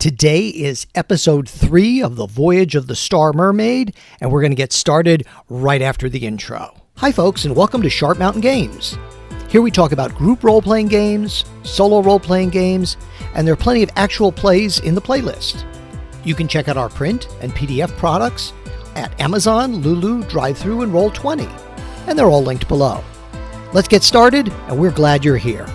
Today is episode 3 of the Voyage of the Star Mermaid, and we're going to get started right after the intro. Hi folks, and welcome to Sharp Mountain Games. Here we talk about group role-playing games, solo role-playing games, and there are plenty of actual plays in the playlist. You can check out our print and PDF products at Amazon, Lulu, Drive-Thru, and Roll20, and they're all linked below. Let's get started, and we're glad you're here.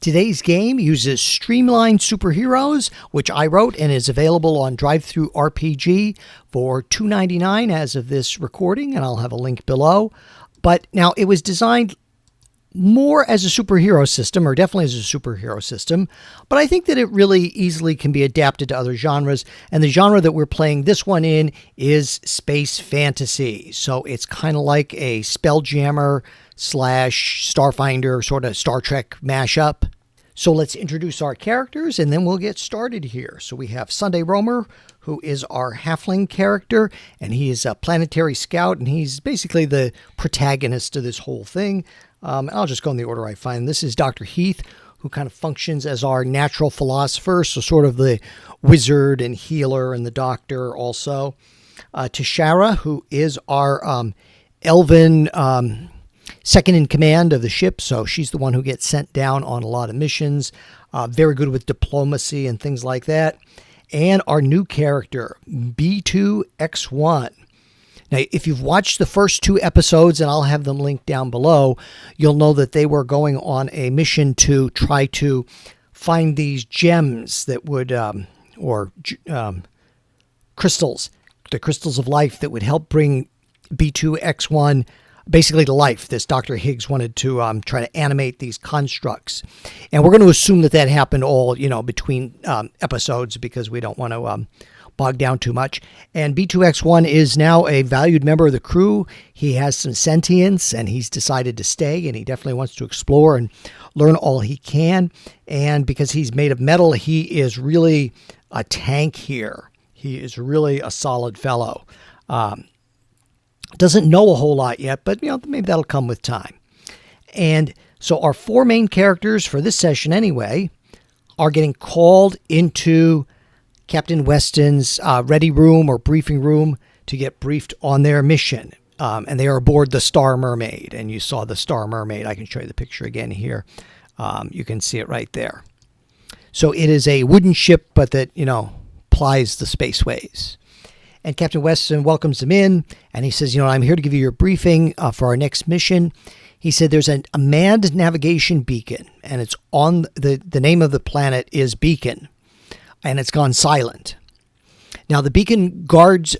Today's game uses Streamlined Superheroes, which I wrote and is available on Drive-Thru RPG for $2.99 as of this recording, and I'll have a link below. But now it was designed more as a superhero system, or definitely as a superhero system, but I think that it really easily can be adapted to other genres, and the genre that we're playing this one in is space fantasy. So it's kind of like a Spelljammer / Starfinder sort of Star Trek mashup. So let's introduce our characters and then we'll get started here. So we have Sunday Roamer, who is our halfling character, and he is a planetary scout, and he's basically the protagonist of this whole thing. I'll just go in the order I find. This is Dr. Heath, who kind of functions as our natural philosopher, so sort of the wizard and healer and the doctor also. Tashara, who is our elven second in command of the ship, so she's the one who gets sent down on a lot of missions, very good with diplomacy and things like that. And our new character, B2X1. Now, if you've watched the first 2 episodes, and I'll have them linked down below, you'll know that they were going on a mission to try to find these gems that would, crystals, the crystals of life that would help bring B2X1 basically to life. This Dr. Higgs wanted to try to animate these constructs. And we're going to assume that that happened all, between episodes because we don't want to bog down too much. And B2X1 is now a valued member of the crew. He has some sentience and he's decided to stay, and he definitely wants to explore and learn all he can. And because he's made of metal, he is really a tank here. He is really a solid fellow. Doesn't know a whole lot yet, but maybe that'll come with time. And so our 4 main characters for this session anyway are getting called into Captain Weston's ready room or briefing room to get briefed on their mission. And they are aboard the Star Mermaid. And you saw the Star Mermaid. I can show you the picture again here. You can see it right there. So it is a wooden ship, but that, plies the spaceways. And Captain Weston welcomes them in, and he says, I'm here to give you your briefing for our next mission. He said there's a manned navigation beacon, and it's on the name of the planet is Beacon, and it's gone silent. Now, the beacon guides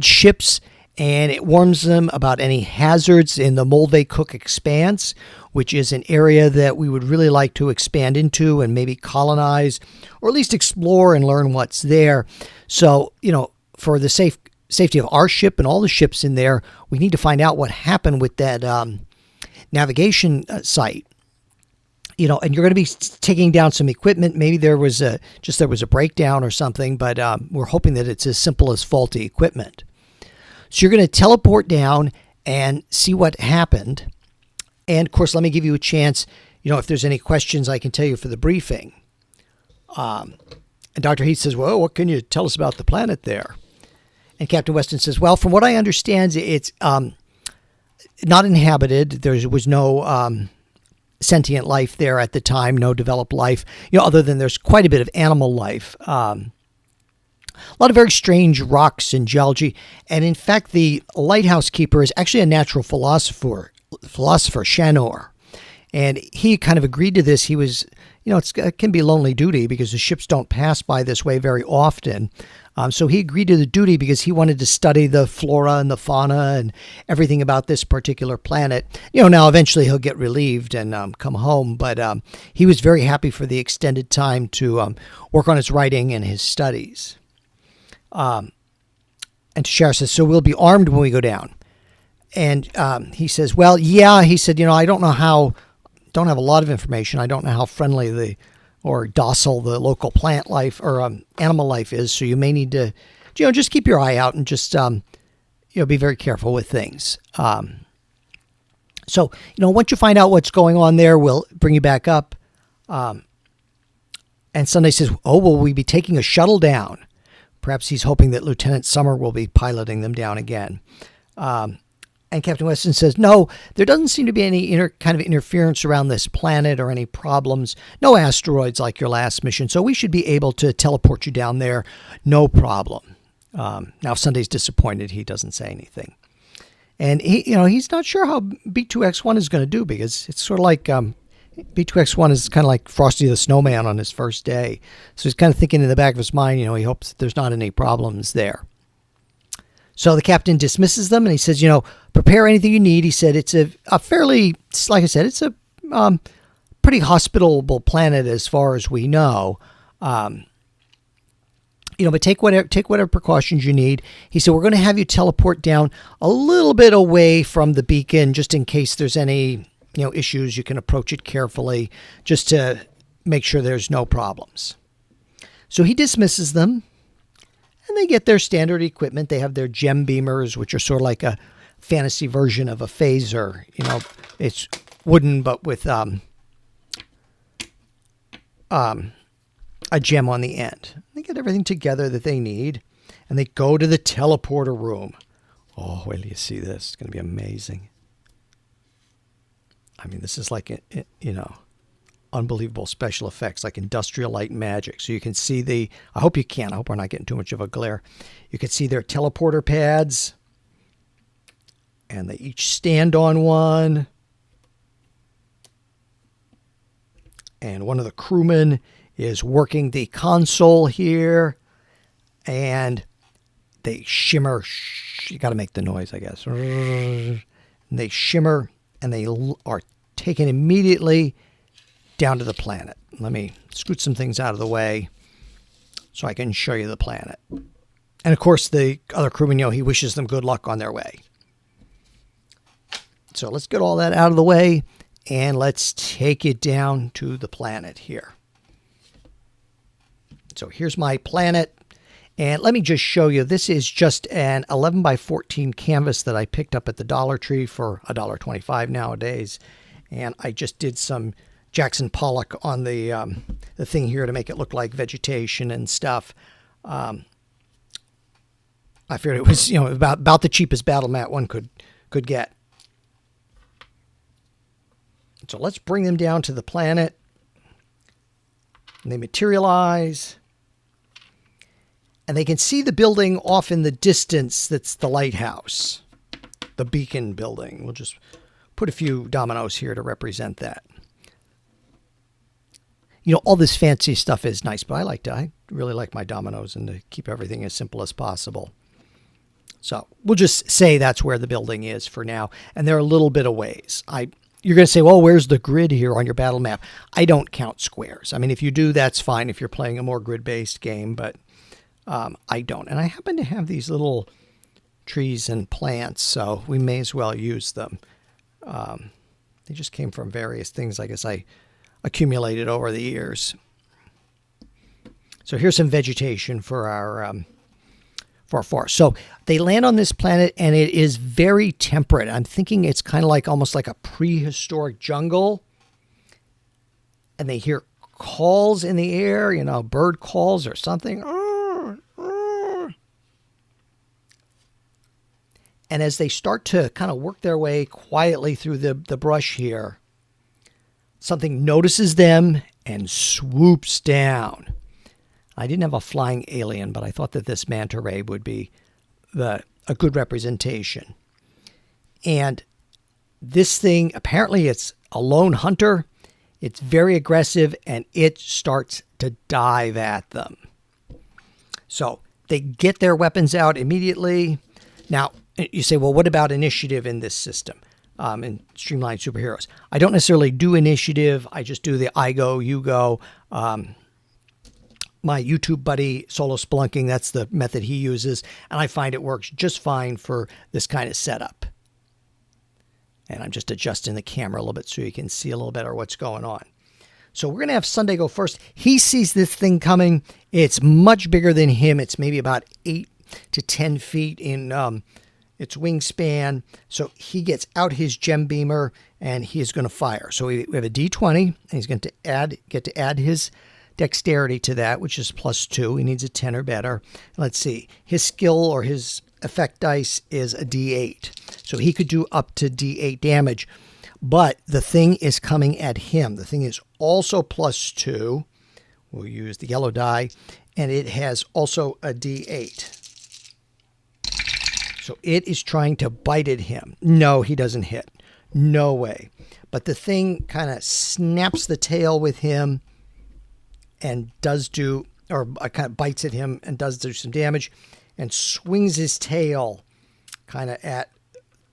ships, and it warns them about any hazards in the Mulvey-Cook Expanse, which is an area that we would really like to expand into and maybe colonize, or at least explore and learn what's there. So, for the safety of our ship and all the ships in there, we need to find out what happened with that navigation site. And you're going to be taking down some equipment. Maybe there was a breakdown or something, but we're hoping that it's as simple as faulty equipment. So you're going to teleport down and see what happened. And of course, let me give you a chance. If there's any questions, I can tell you for the briefing. And Dr. Heath says, "Well, what can you tell us about the planet there?" And Captain Weston says, "Well, from what I understand, it's not inhabited. There was no sentient life there at the time, no developed life, other than there's quite a bit of animal life. A lot of very strange rocks and geology. And in fact, the lighthouse keeper is actually a natural philosopher, Shanor. And he kind of agreed to this. He was, it can be lonely duty because the ships don't pass by this way very often. So he agreed to the duty because he wanted to study the flora and the fauna and everything about this particular planet. Now eventually he'll get relieved and come home. But he was very happy for the extended time to work on his writing and his studies. And Tashara says, "So we'll be armed when we go down." And he says, "Well, yeah," he said, "I don't have a lot of information. I don't know how friendly or docile the local plant life or animal life is. So you may need to, just keep your eye out and just, be very careful with things." So, once you find out what's going on there, we'll bring you back up. And Sunday says, oh, will we be taking a shuttle down? Perhaps he's hoping that Lieutenant Summer will be piloting them down again. And Captain Weston says, no, there doesn't seem to be any kind of interference around this planet or any problems. No asteroids like your last mission. So we should be able to teleport you down there. No problem. Now Sunday's disappointed. He doesn't say anything. And he's not sure how B2X1 is going to do, because it's sort of like B2X1 is kind of like Frosty the Snowman on his first day. So he's kind of thinking in the back of his mind, he hopes that there's not any problems there. So the captain dismisses them and he says, prepare anything you need. He said it's a fairly, like I said, it's a pretty hospitable planet as far as we know. But take whatever precautions you need. He said, we're going to have you teleport down a little bit away from the beacon just in case there's any, issues. You can approach it carefully just to make sure there's no problems. So he dismisses them. And they get their standard equipment. They have their gem beamers, which are sort of like a fantasy version of a phaser. It's wooden, but with a gem on the end. They get everything together that they need, and they go to the teleporter room. Oh, wait till you see this. It's going to be amazing. I mean, this is like, unbelievable special effects, like industrial light magic. So you can see I hope you can. I hope we're not getting too much of a glare. You can see their teleporter pads, and they each stand on one. And one of the crewmen is working the console here, and they shimmer. You got to make the noise, I guess. And they shimmer, and they are taken immediately down to the planet. Let me scoot some things out of the way so I can show you the planet. And of course, the other crewman, he wishes them good luck on their way. So let's get all that out of the way, and let's take it down to the planet here. So here's my planet. And let me just show you, this is just an 11 by 14 canvas that I picked up at the Dollar Tree for $1.25 nowadays. And I just did some Jackson Pollock on the thing here to make it look like vegetation and stuff. I figured it was about the cheapest battle mat one could get. So let's bring them down to the planet. And they materialize. And they can see the building off in the distance. That's the lighthouse, the beacon building. We'll just put a few dominoes here to represent that. All this fancy stuff is nice, but I really like my dominoes and to keep everything as simple as possible. So we'll just say that's where the building is for now. And they're a little bit of ways. You're going to say, well, where's the grid here on your battle map? I don't count squares. I mean, if you do, that's fine if you're playing a more grid-based game, but I don't. And I happen to have these little trees and plants, so we may as well use them. They just came from various things I guess I accumulated over the years. So here's some vegetation for our forest. So they land on this planet, and it is very temperate. I'm thinking it's kind of like almost like a prehistoric jungle. And they hear calls in the air, bird calls or something. And as they start to kind of work their way quietly through the brush here, something notices them and swoops down. I didn't have a flying alien, but I thought that this manta ray would be a good representation. And this thing, apparently it's a lone hunter. It's very aggressive, and it starts to dive at them. So they get their weapons out immediately. Now, you say, well, what about initiative in this system? In Streamlined Superheroes, I don't necessarily do initiative. I just do the I go, you go. My YouTube buddy, Solo Spelunking, that's the method he uses, and I find it works just fine for this kind of setup. And I'm just adjusting the camera a little bit so you can see a little better what's going on. So we're going to have Sunday go first. He sees this thing coming. It's much bigger than him. It's maybe about 8 to 10 feet in its wingspan. So he gets out his gem beamer, and he is going to fire. So we have a D20, and he's going to get to add his dexterity to that, which is +2. He needs a 10 or better. Let's see. His skill or his effect dice is a D8. So he could do up to D8 damage. But the thing is coming at him. The thing is also +2. We'll use the yellow die. And it has also a D8. So it is trying to bite at him. No, he doesn't hit. No way. But the thing kind of snaps the tail with him and does do, or kind of bites at him and does do some damage and swings his tail kind of at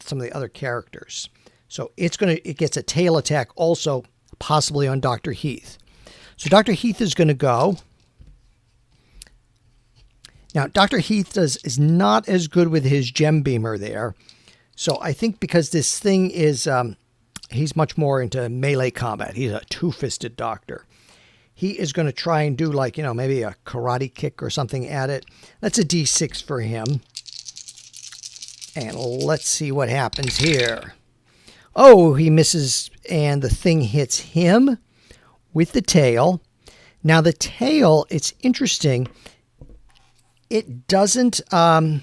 some of the other characters. So it gets a tail attack also, possibly on Dr. Heath. So Dr. Heath is going to go. Now, Dr. Heath is not as good with his gem beamer there. So I think because this thing is, he's much more into melee combat. He's a two-fisted doctor. He is going to try and do like, maybe a karate kick or something at it. That's a D6 for him. And let's see what happens here. Oh, he misses, and the thing hits him with the tail. Now, the tail, it's interesting. It doesn't cause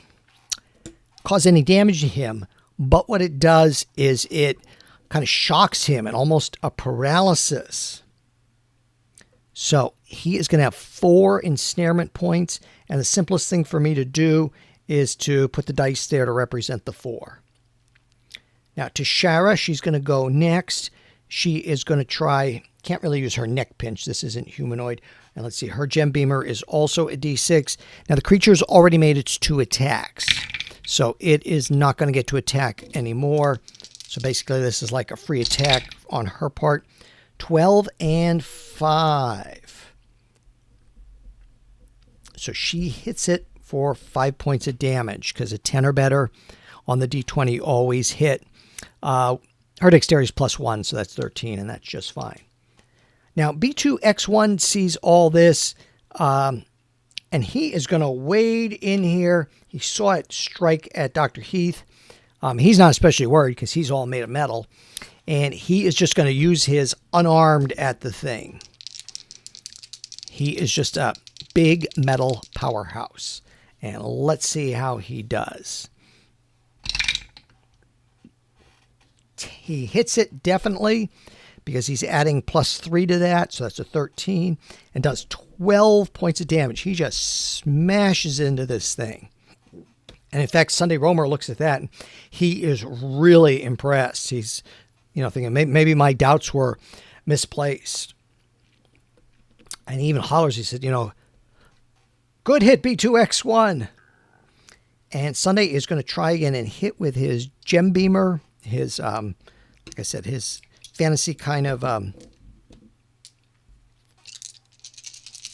any damage to him, but what it does is it kind of shocks him and almost a paralysis. So he is going to have 4 ensnarement points, and the simplest thing for me to do is to put the dice there to represent the 4. Now, to Shara, she's going to go next. She is going to try, can't really use her neck pinch. This isn't humanoid. And let's see, her gem beamer is also a D6. Now, the creature's already made its 2 attacks. So it is not going to get to attack anymore. So basically, this is like a free attack on her part. 12 and 5. So she hits it for 5 points of damage because a 10 or better on the D20 always hit. Her dexterity is +1, so that's 13, and that's just fine. Now, B2X1 sees all this, and he is going to wade in here. He saw it strike at Dr. Heath. He's not especially worried because he's all made of metal, and he is just going to use his unarmed at the thing. He is just a big metal powerhouse, and let's see how he does. He hits it definitely because he's adding +3 to that. So that's a 13 and does 12 points of damage. He just smashes into this thing. And in fact, Sunday Romer looks at that and he is really impressed. He's, thinking maybe my doubts were misplaced. And he even hollers, he said, good hit, B2X1. And Sunday is going to try again and hit with his gem beamer. His, like I said, his fantasy kind of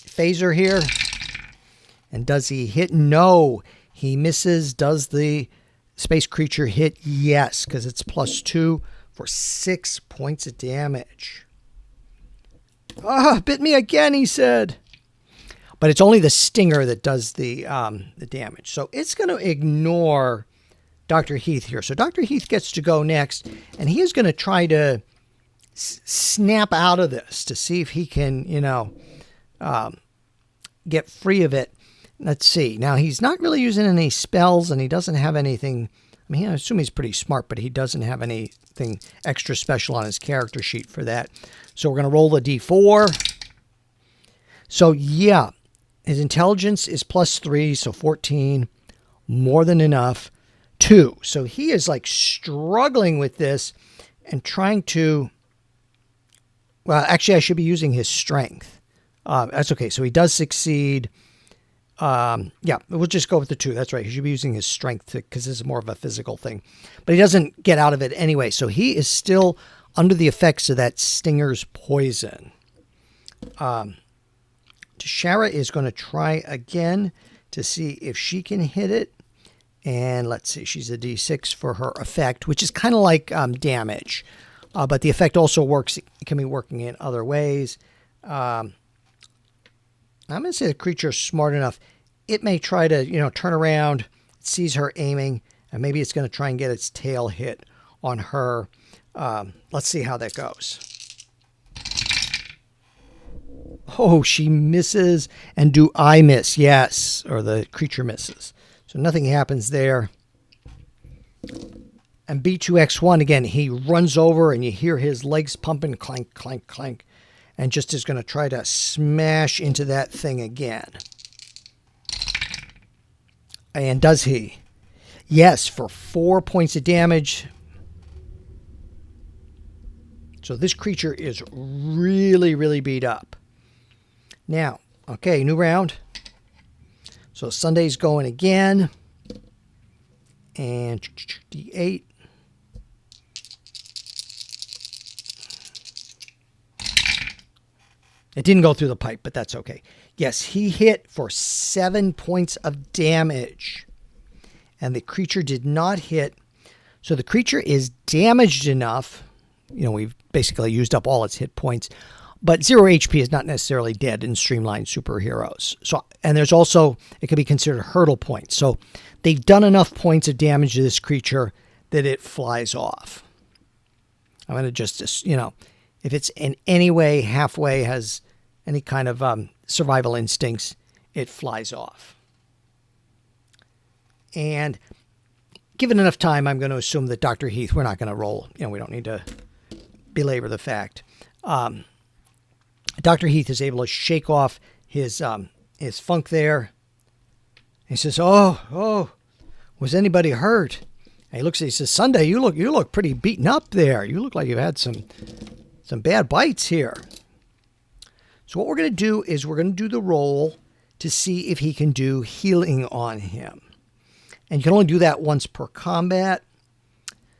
phaser here. And does he hit? No. He misses. Does the space creature hit? Yes, because it's +2 for 6 points of damage. Bit me again, he said. But it's only the stinger that does the damage. So it's going to ignore Dr. Heath here. So Dr. Heath gets to go next, and he is going to try to snap out of this to see if he can, get free of it. Let's see. Now, he's not really using any spells, and he doesn't have anything. I mean, I assume he's pretty smart, but he doesn't have anything extra special on his character sheet for that. So we're going to roll the D4. So, yeah, his intelligence is +3, so 14, more than enough. 2. So he is like struggling with this and trying to, well, actually I should be using his strength. That's okay. So he does succeed. Yeah, we'll just go with the 2. That's right. He should be using his strength because this is more of a physical thing, but he doesn't get out of it anyway. So he is still under the effects of that stinger's poison. Shara is going to try again to see if she can hit it. And let's see, she's a D6 for her effect, which is kind of like damage. But the effect also works, it can be working in other ways. I'm going to say the creature is smart enough. It may try to, turn around, sees her aiming, and maybe it's going to try and get its tail hit on her. Let's see how that goes. Oh, she misses. And do I miss? Yes. Or the creature misses. So nothing happens there. And B2X1, again, he runs over and you hear his legs pumping, clank, clank, clank. And just is going to try to smash into that thing again. And does he? Yes, for 4 points of damage. So this creature is really, really beat up. Now, okay, new round. So Sunday's going again. And D8. It didn't go through the pipe, but that's okay. Yes, he hit for 7 points of damage. And the creature did not hit. So the creature is damaged enough. You know, we've basically used up all its hit points. But 0 HP is not necessarily dead in Streamlined Superheroes. So, and there's also, it can be considered hurdle points. So they've done enough points of damage to this creature that it flies off. I'm going to just, you know, if it's in any way, halfway, has any kind of survival instincts, it flies off. And given enough time, I'm going to assume that Dr. Heath, we're not going to roll. You know, we don't need to belabor the fact. Dr. Heath is able to shake off his funk there. He says, "Oh, was anybody hurt?" And he looks at, he says, "Sunday, you look pretty beaten up there. You look like you've had some bad bites here." So what we're going to do is we're going to do the roll to see if he can do healing on him. And you can only do that once per combat.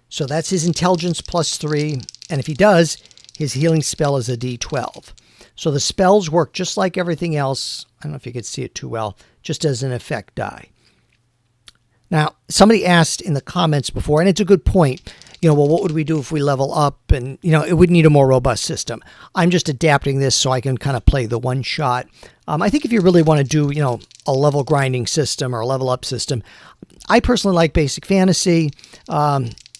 So that's his intelligence +3. And if he does, his healing spell is a D12. So the spells work just like everything else. I don't know if you could see it too well, just as an effect die. Now, somebody asked in the comments before, and it's a good point, you know, well, what would we do if we level up? And, you know, it would need a more robust system. I'm just adapting this so I can kind of play the one shot. I think if you really want to do, you know, a level grinding system or a level up system, I personally like basic fantasy.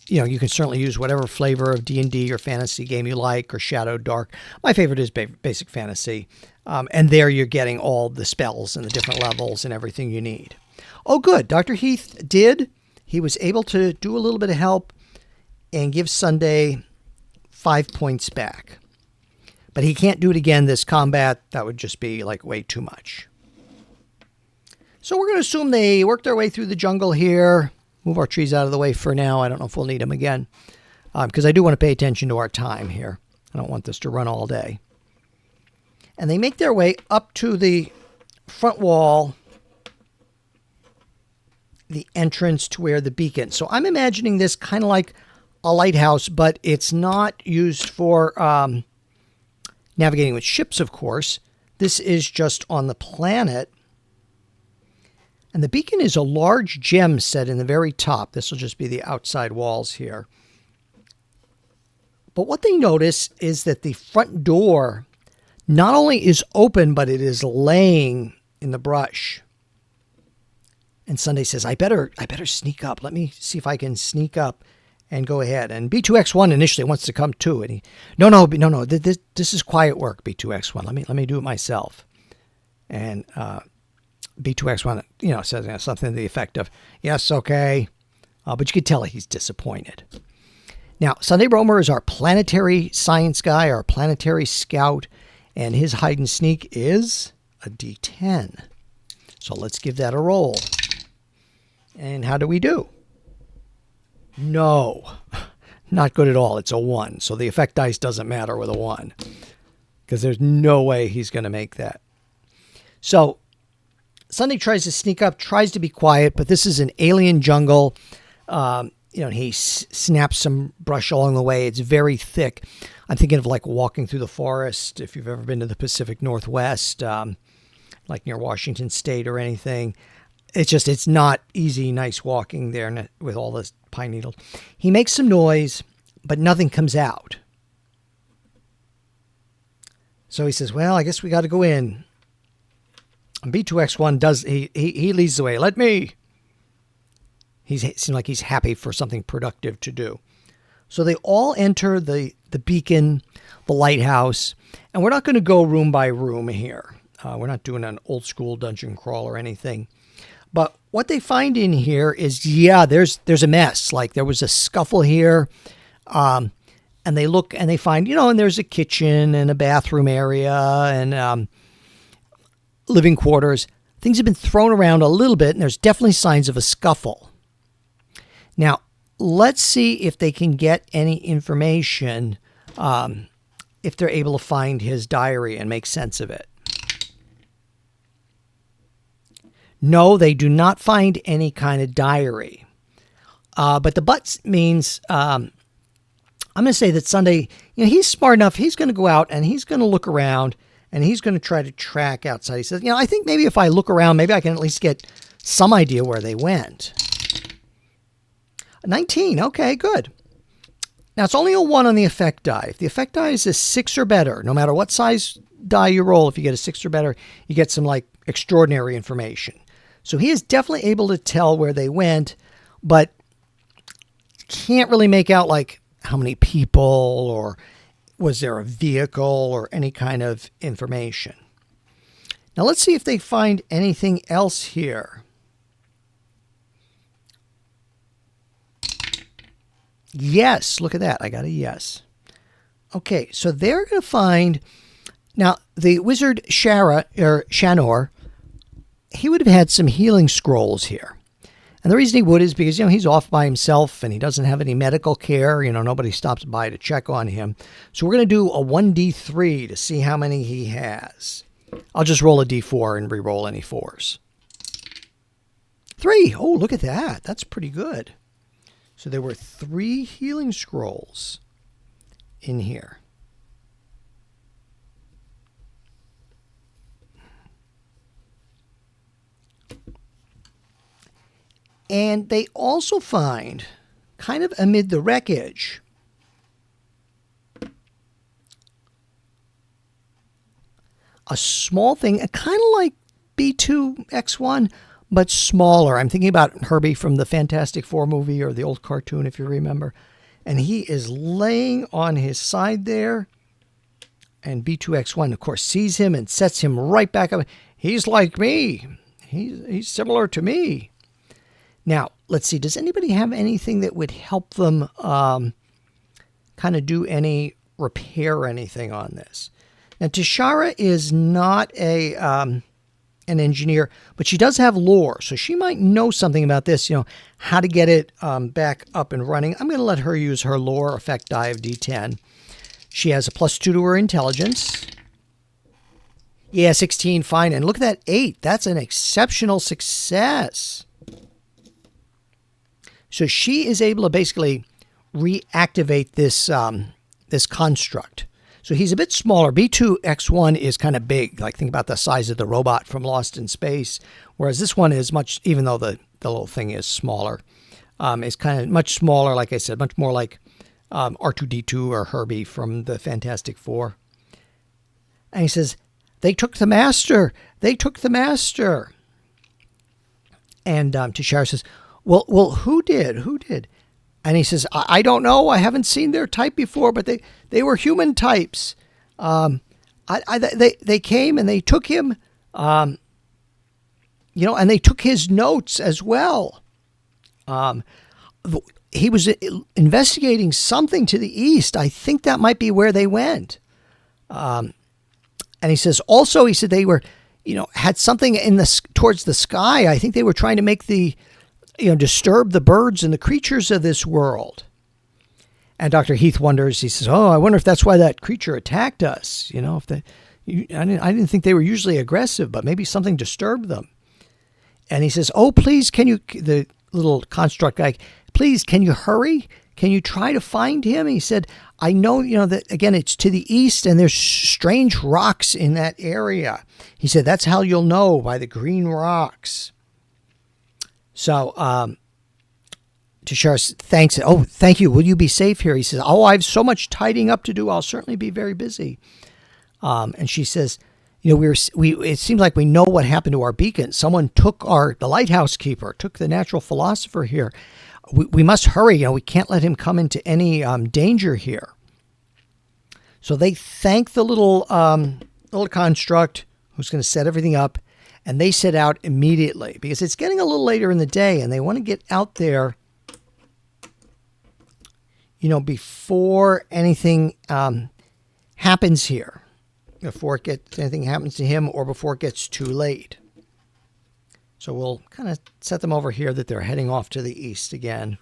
You know, you can certainly use whatever flavor of D&D or fantasy game you like, or Shadow Dark. My favorite is basic fantasy. And there you're getting all the spells and the different levels and everything you need. Oh, good. Dr. Heath did. He was able to do a little bit of help and give Sunday 5 points back. But he can't do it again this combat. That would just be like way too much. So we're going to assume they work their way through the jungle here. Move our trees out of the way for now. I don't know if we'll need them again. Because I do want to pay attention to our time here. I don't want this to run all day. And they make their way up to the front wall, the entrance to where the beacon. So I'm imagining this kind of like a lighthouse, but it's not used for navigating with ships, of course. This is just on the planet. And the beacon is a large gem set in the very top. This will just be the outside walls here. But what they notice is that the front door not only is open, but it is laying in the brush. And Sunday says, I better sneak up. Let me see if I can sneak up and go ahead. And B2X1 initially wants to come too. And he, no, this is quiet work, B2X1. Let me do it myself. And B2X1, you know, says something to the effect of, yes, okay. But you could tell he's disappointed. Now, Sunday Romer is our planetary science guy, our planetary scout, and his hide and sneak is a D10. So let's give that a roll. And how do we do? No, not good at all. It's a 1. So the effect dice doesn't matter with a 1, because there's no way he's going to make that. So Sunday tries to sneak up, tries to be quiet, but this is an alien jungle. You know, he snaps some brush along the way. It's very thick. I'm thinking of like walking through the forest, if you've ever been to the Pacific Northwest, like near Washington State or anything. It's not easy, nice walking there with all this pine needles. He makes some noise, but nothing comes out. So he says, well, I guess we got to go in. And B2X1 does, he leads the way. Let me. He seems like he's happy for something productive to do. So they all enter the beacon, the lighthouse, and we're not going to go room by room here. We're not doing an old school dungeon crawl or anything. But what they find in here is, yeah, there's a mess. Like there was a scuffle here. And they look and they find, and there's a kitchen and a bathroom area and living quarters. Things have been thrown around a little bit, and there's definitely signs of a scuffle. Now, let's see if they can get any information, if they're able to find his diary and make sense of it. No, they do not find any kind of diary. But the but means, I'm going to say that Sunday, he's smart enough. He's going to go out and he's going to look around and he's going to try to track outside. He says, I think maybe if I look around, maybe I can at least get some idea where they went. 19. Okay, good. Now, it's only a 1 on the effect die. If the effect die is a 6 or better, no matter what size die you roll, if you get a 6 or better, you get some like extraordinary information. So he is definitely able to tell where they went, but can't really make out like how many people or was there a vehicle or any kind of information. Now let's see if they find anything else here. Yes, look at that. I got a yes. Okay, so they're going to find... Now, the wizard Shanor, he would have had some healing scrolls here. And the reason he would is because, he's off by himself and he doesn't have any medical care. Nobody stops by to check on him. So we're going to do a 1d3 to see how many he has. I'll just roll a d4 and re-roll any 4s. 3. Oh, look at that. That's pretty good. So there were 3 healing scrolls in here. And they also find, kind of amid the wreckage, a small thing, kind of like B2X1, but smaller. I'm thinking about Herbie from the Fantastic Four movie or the old cartoon, if you remember. And he is laying on his side there. And B2X1, of course, sees him and sets him right back up. He's like me. He's similar to me. Now, let's see. Does anybody have anything that would help them kind of do any repair or anything on this? Now, Tashara is not an engineer, but she does have lore. So she might know something about this, how to get it back up and running. I'm going to let her use her lore effect die of D10. She has a +2 to her intelligence. Yeah, 16, fine. And look at that 8. That's an exceptional success. So she is able to basically reactivate this this construct. So he's a bit smaller. B2X1 is kind of big. Like think about the size of the robot from Lost in Space. Whereas this one is much, even though the little thing is smaller, is kind of much smaller. Like I said, much more like R2-D2 or Herbie from the Fantastic Four. And he says, "They took the master. They took the master." And Tashara says, Well, who did? Who did? And he says, I don't know. I haven't seen their type before, but they were human types. They came and they took him, and they took his notes as well. He was investigating something to the east. I think that might be where they went. And he says, also, he said they were, had something towards the sky. I think they were trying to make disturb the birds and the creatures of this world. And Dr. Heath wonders, he says, I wonder if that's why that creature attacked us. I didn't think they were usually aggressive, but maybe something disturbed them. And he says, please, the little construct guy, please, can you hurry? Can you try to find him? And he said, I know, that again, it's to the east and there's strange rocks in that area. He said, that's how you'll know, by the green rocks. So Tashara thanks. Oh, thank you. Will you be safe here? He says, I have so much tidying up to do. I'll certainly be very busy. And she says, it seems like we know what happened to our beacon. Someone took the lighthouse keeper, took the natural philosopher here. we must hurry. We can't let him come into any danger here. So they thank the little construct who's going to set everything up, and they set out immediately because it's getting a little later in the day, and they want to get out there, before anything happens here, before anything happens to him, or before it gets too late. So we'll kind of set them over here that they're heading off to the east again.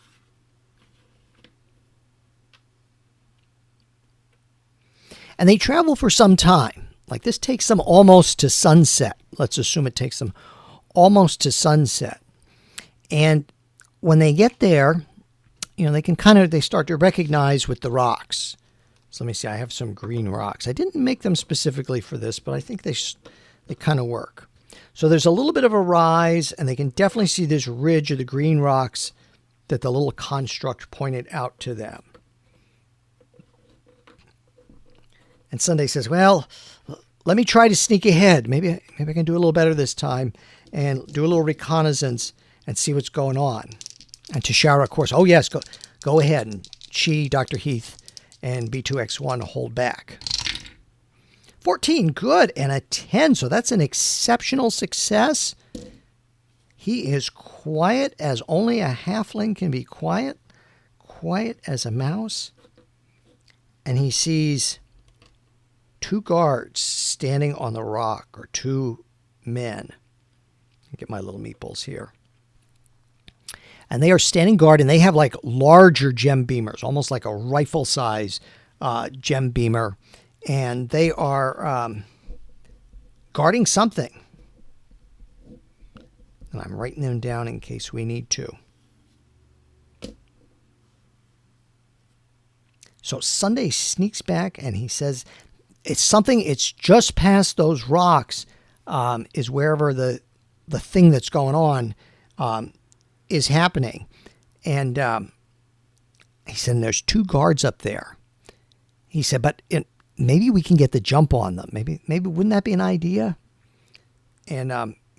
And they travel for some time. Like this takes them almost to sunset. Let's assume it takes them almost to sunset. And when they get there, they start to recognize with the rocks. So let me see, I have some green rocks. I didn't make them specifically for this, but I think they kind of work. So there's a little bit of a rise, and they can definitely see this ridge of the green rocks that the little construct pointed out to them. And Sunday says, well, let me try to sneak ahead. Maybe I can do a little better this time and do a little reconnaissance and see what's going on. And Tashara, of course, oh yes, go ahead. And she, Dr. Heath, and B2X1 hold back. 14, good, and a 10, so that's an exceptional success. He is quiet as only a halfling can be quiet as a mouse. And he sees 2 guards standing on the rock, or 2 men. Get my little meeples here. And they are standing guard, and they have like larger gem beamers, almost like a rifle size gem beamer. And they are guarding something. And I'm writing them down in case we need to. So Sunday sneaks back, and he says, it's just past those rocks, is wherever the thing that's going on is happening. And he said, there's 2 guards up there. He said, but maybe we can get the jump on them. Maybe wouldn't that be an idea? And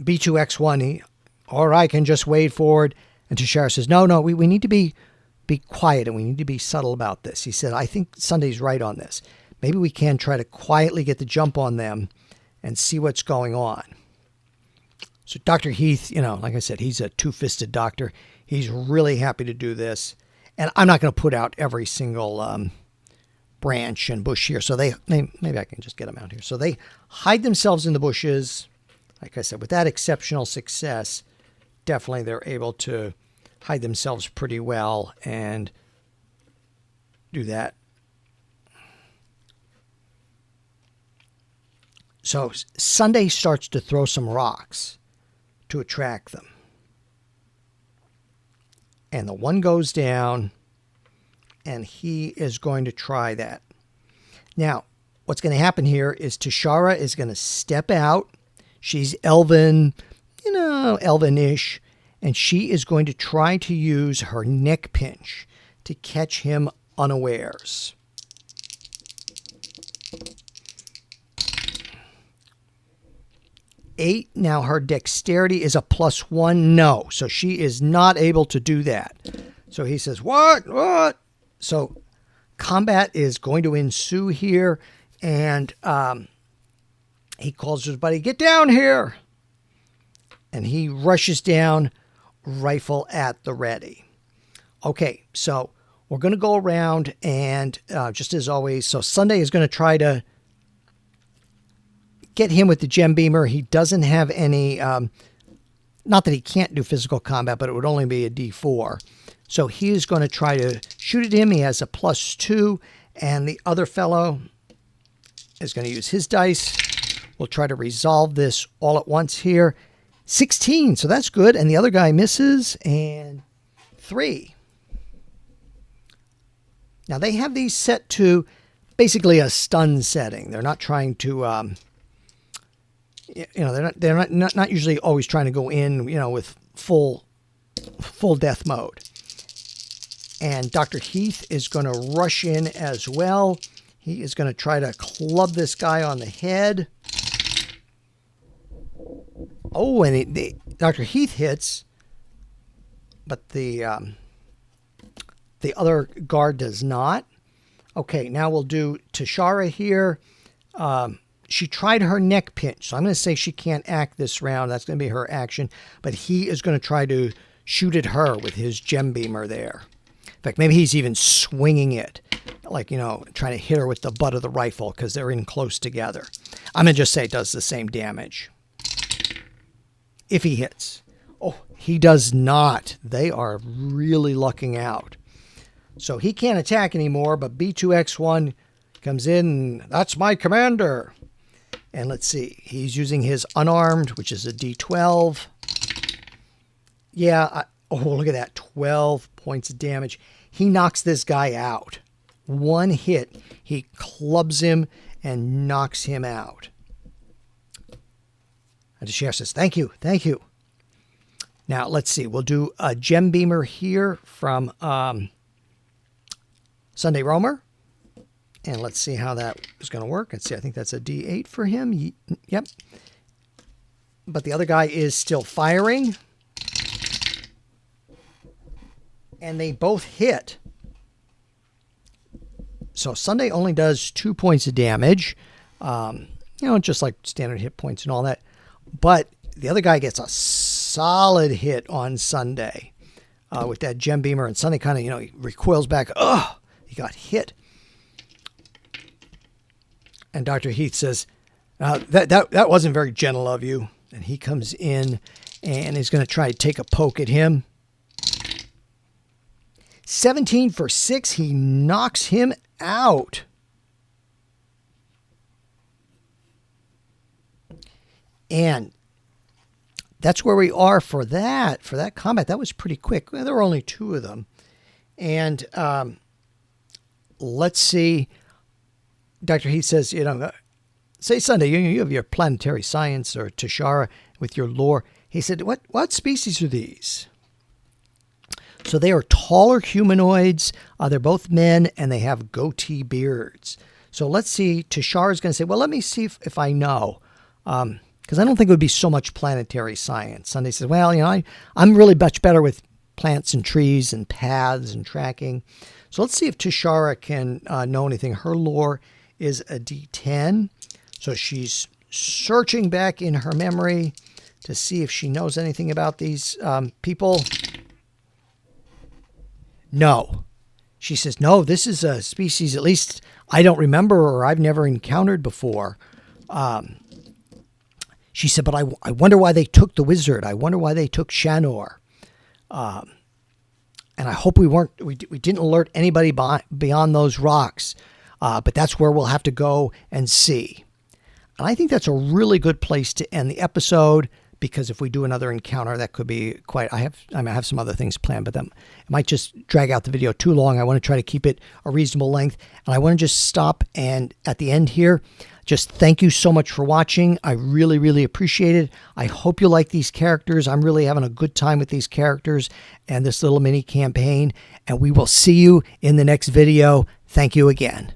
B2X1, or I can just wade forward. And Tashara says, no, we need to be quiet, and we need to be subtle about this. He said, I think Sunday's right on this. Maybe we can try to quietly get the jump on them and see what's going on. So Dr. Heath, like I said, he's a 2-fisted doctor. He's really happy to do this. And I'm not going to put out every single branch and bush here. So maybe I can just get them out here. So they hide themselves in the bushes. Like I said, with that exceptional success, definitely they're able to hide themselves pretty well and do that. So Sunday starts to throw some rocks to attract them. And the one goes down, and he is going to try that. Now, what's going to happen here is Tashara is going to step out. She's elven, elven-ish, and she is going to try to use her neck pinch to catch him unawares. Eight. Now her dexterity is a +1. No, so she is not able to do that. So he says, what? So combat is going to ensue here, and he calls his buddy, get down here. And he rushes down, rifle at the ready. Okay, so we're going to go around, and just as always, so Sunday is going to try to get him with the gem beamer. He doesn't have any, not that he can't do physical combat, but it would only be a D4. So he is going to try to shoot at him. He has a +2, and the other fellow is going to use his dice. We'll try to resolve this all at once here. 16, so that's good. And the other guy misses, and 3. Now they have these set to basically a stun setting. They're not trying to, they're not usually always trying to go in, with full death mode. And Dr. Heath is going to rush in as well. He is going to try to club this guy on the head. Oh, and Dr. Heath hits, but the The other guard does not. Okay, now we'll do Tashara here. She tried her neck pinch, so I'm going to say she can't act this round. That's going to be her action. But he is going to try to shoot at her with his gem beamer there. In fact, maybe he's even swinging it, like, you know, trying to hit her with the butt of the rifle because they're in close together. I'm going to just say it does the same damage. If he hits. Oh, he does not. They are really lucking out. So he can't attack anymore, but B2X1 comes in, and that's my commander. And let's see, he's using his unarmed, which is a D12. Yeah, oh, look at that, 12 points of damage. He knocks this guy out. One hit, he clubs him and knocks him out. And the sheriff says, thank you, thank you. Now, let's see, we'll do a gem beamer here from Sunday Roamer. And let's see how that is going to work. Let's see, I think that's a D8 for him. Yep. But the other guy is still firing. And they both hit. So Sunday only does 2 points of damage. You know, just like standard hit points and all that. But the other guy gets a solid hit on Sunday with that gem beamer. And Sunday kind of, you know, he recoils back. Ugh, he got hit. And Dr. Heath says, that wasn't very gentle of you. And he comes in and is going to try to take a poke at him. 17 for 6. He knocks him out. And that's where we are for that combat. That was pretty quick. Well, there were only 2 of them. And let's see. Dr. Heath says, you know, say Sunday, you have your planetary science, or Tashara with your lore. He said, what species are these? So they are taller humanoids. They're both men, and they have goatee beards. So let's see. Tashara's going to say, well, let me see if I know. Because I don't think it would be so much planetary science. Sunday says, well, you know, I'm really much better with plants and trees and paths and tracking. So let's see if Tashara can know anything. Her lore is a D10. So she's searching back in her memory to see if she knows anything about these people. No. She says, no, this is a species at least I don't remember or I've never encountered before. She said, but I wonder why they took the wizard. I wonder why they took Shanor. And I hope we didn't alert anybody beyond those rocks. But that's where we'll have to go and see. And I think that's a really good place to end the episode, because if we do another encounter, that could be quite... I have some other things planned, but it might just drag out the video too long. I want to try to keep it a reasonable length. And I want to just stop and at the end here, just thank you so much for watching. I really, really appreciate it. I hope you like these characters. I'm really having a good time with these characters and this little mini campaign. And we will see you in the next video. Thank you again.